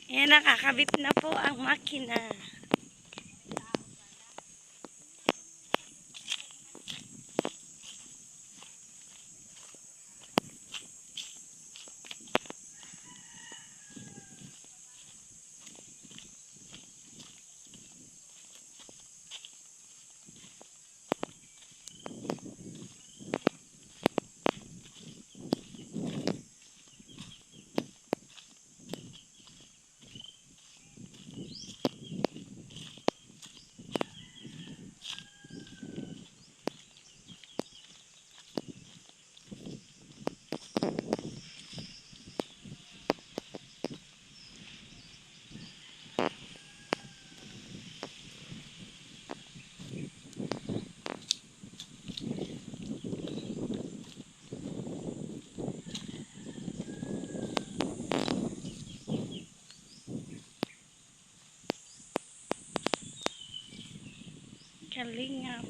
Ayan, nakakabit na po ang makina. Kalingap.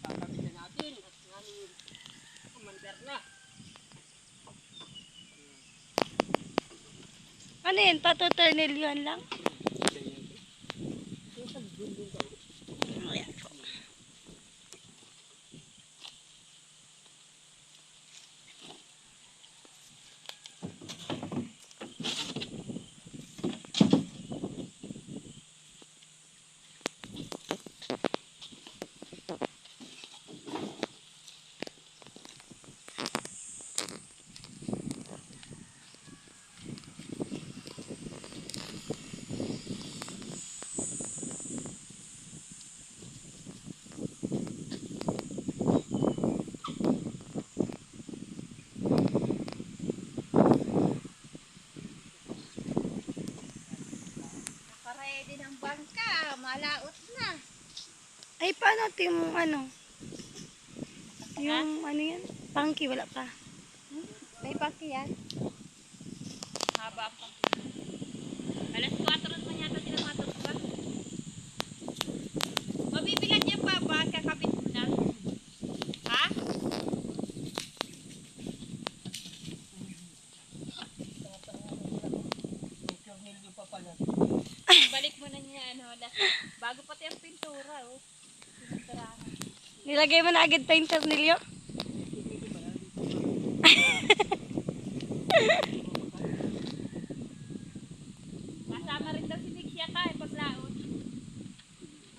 Kakabitan natin at ngayon kumandar na. Ano yun? Patuternilyon lang? Ayan po. Nakaready ng bangka, malaot na. Ay, paano yung ano? Yung ano yan? Pangki, wala pa. May bangka yan. Haba ang pang. Alas 4 naman yata sila matulog ba? Mabibilan niya pa ba? Kakabit mo na. Ha? Tornilyo pa pala. Balik mo na niya ano. Bago pati ang pintura oh. Pininturahan. Nilagay mo na agad pa yung ternilyo? Kasama rin daw si Nixia ka paglaot.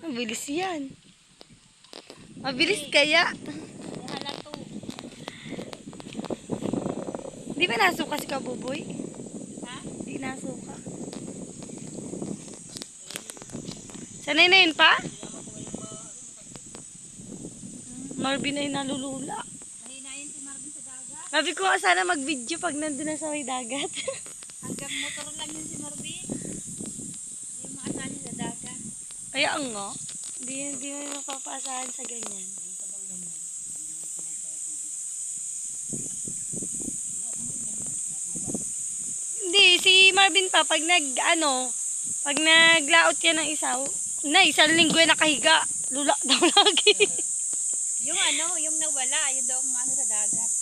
Mabilis yan. Mabilis kaya. Halato. Di ba nasuka si Kabuboy? Ha? Di nasuka. Sanay na yun pa? Marvin ay nalulula. Mahinayin si Marvin sa dagat. Sabi ko nga sana mag-video pag nandun na sa may dagat. Hanggang motor lang yun si Marvin. Hindi mo asali sa dagat. Kaya nga. Hindi mo mapapaasahan sa ganyan. Hindi, si Marvin pa, pag pag naglaot yan ng isang linggo yan nakahiga, lula daw lagi. Yung ano, yung nawala, yun daw ang ano sa dagat.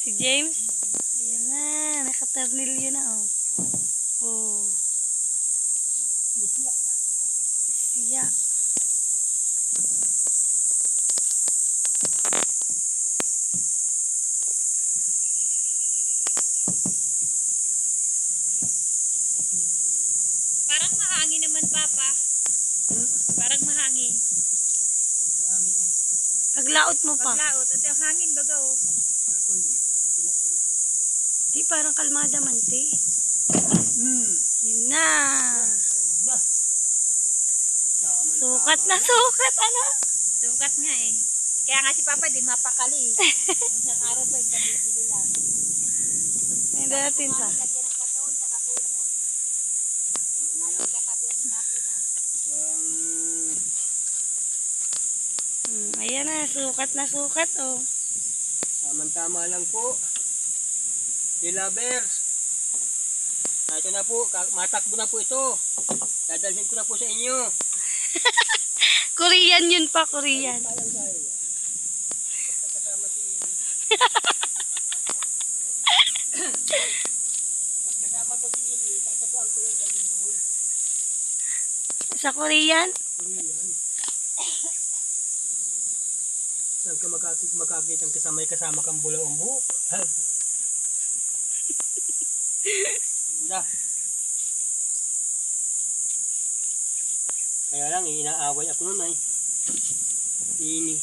Si James, ayan na, nakaternilyo na oh. Oh. Siya. Parang mahangin naman, Papa. Parang mahangin. Paglaot mo pa. Paglaot, at yung hangin baga oh. Di parang kalmada man, te. Hmm. Yun na. Tulog na. Sukat na sukat, ano? Sukat nga eh. Kaya nga si Papa di mapakali. Isang araw ba yung kabibili lang. May datin pa. Lagyan ng katon, saka kumot. Lagi katabi ang makina. Ayan na sukat, oh. Tama lang po. Lovers. Ito na po, matakbo na po ito. Dadalhin ko na po sa inyo. Korean yun pa, Korean. Sayang tayo yan. Basta kasama si Pagkasama ko si Ili, tatagaan ko yung galing doon. Sa Korean? Korean. Saan ka makakitang kasama kang bulaw ang buhok? Hindi. Kaya lang, inaaway ako nun ay. Ini.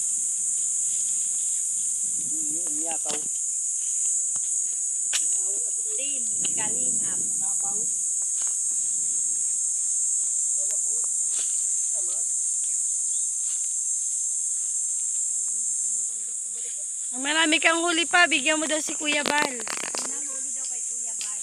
Iniyakaw. Inaaway ako nun. Team, kalingap. Tapang. Nawa ko. Tamad. Marami kang huli pa. Bigyan mo daw si Kuya Bal. Nahuli daw kay Kuya Bal.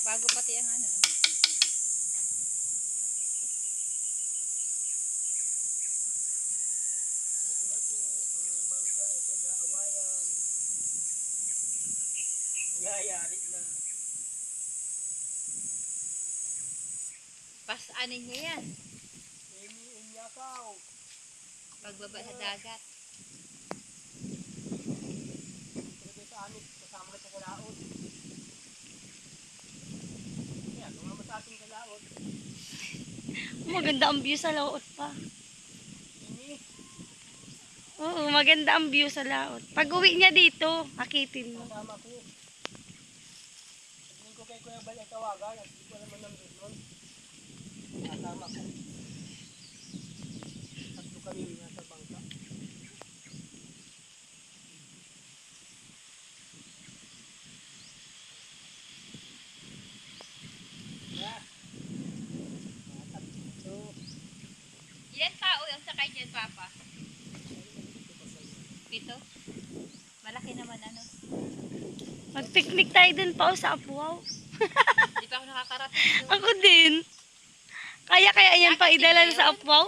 Bago pati ang ano. Ito na po, ang bangka ay taga-awayan. Nangyayari na. Pasanin niya yan. Iniyakaw. Pagbaba sa dagat. Talaga sa amin, kasama kita sa laot. Yan, mga masating sa laot. Maganda ang view sa laot pa. Ini, Oo, maganda ang view sa laot. Pag uwi niya dito, akitin mo. kasama ko. Sabihin ko kay Kuya Bal ay tawagan at hindi ko naman nandun nun. Kasama ko. Tatlo kami nasa bangka. Yeah. Tatlo. Ilan tao yung sakay dyan, Papa? 7? Malaki naman ano. Mag-picnic tayo dun pa sa Apuaw. Hindi pa ako nakakarating doon. Ako din. Kaya yan pa idala sa Apuaw?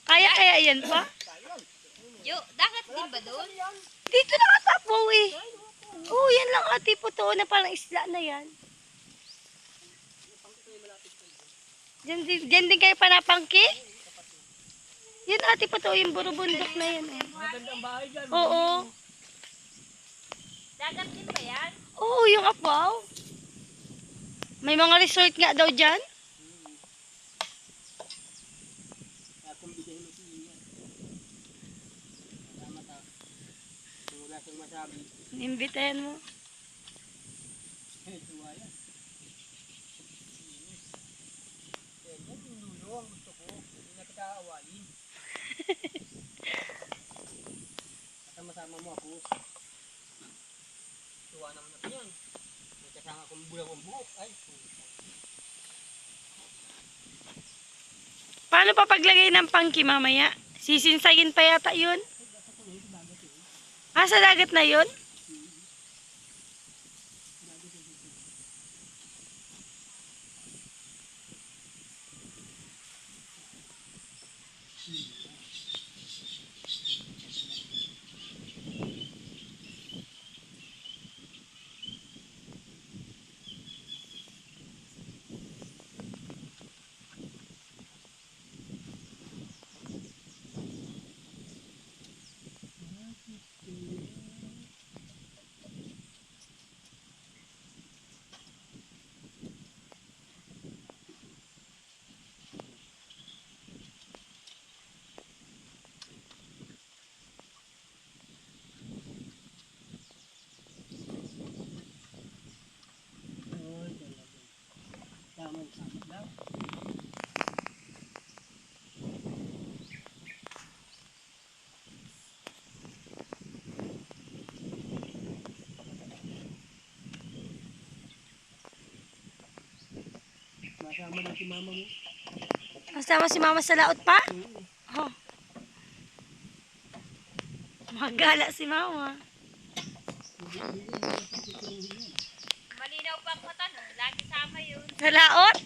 Kaya yan pa? Yo, dagat din ba doon? Dito lang sa Apuaw eh. Oo, yan lang ate po to na parang isla na yan. Diyan din kayo panapangki? Yan ate po to, yung burubundok na yan. Eh. Magandang bahay dyan. Oo. Dagat din ba yan? Oo, yung Apuaw. May mga resort nga daw dyan. Akong bigay mo siya yan. Mata-mata. Kung wala siyang masabi. Imbitahan mo. Tuwa yan. Yan yung lulo ang gusto ko. Hindi na kita aawayin. Kasama-sama mo ako. Tuwa naman ako yan. May kasama akong bulaw ang buhok. Ay, Paano pa paglagay ng pangki mamaya? Sisinsayin pa yata yun? Ah, sa dagat na yun? Tamang-tama lang. Masama na si mama mo. Kasama si mama sa laot pa? Oh. Magala si mama. Malinaw pa ang mata, no? Lagi sama yun. Sa laot?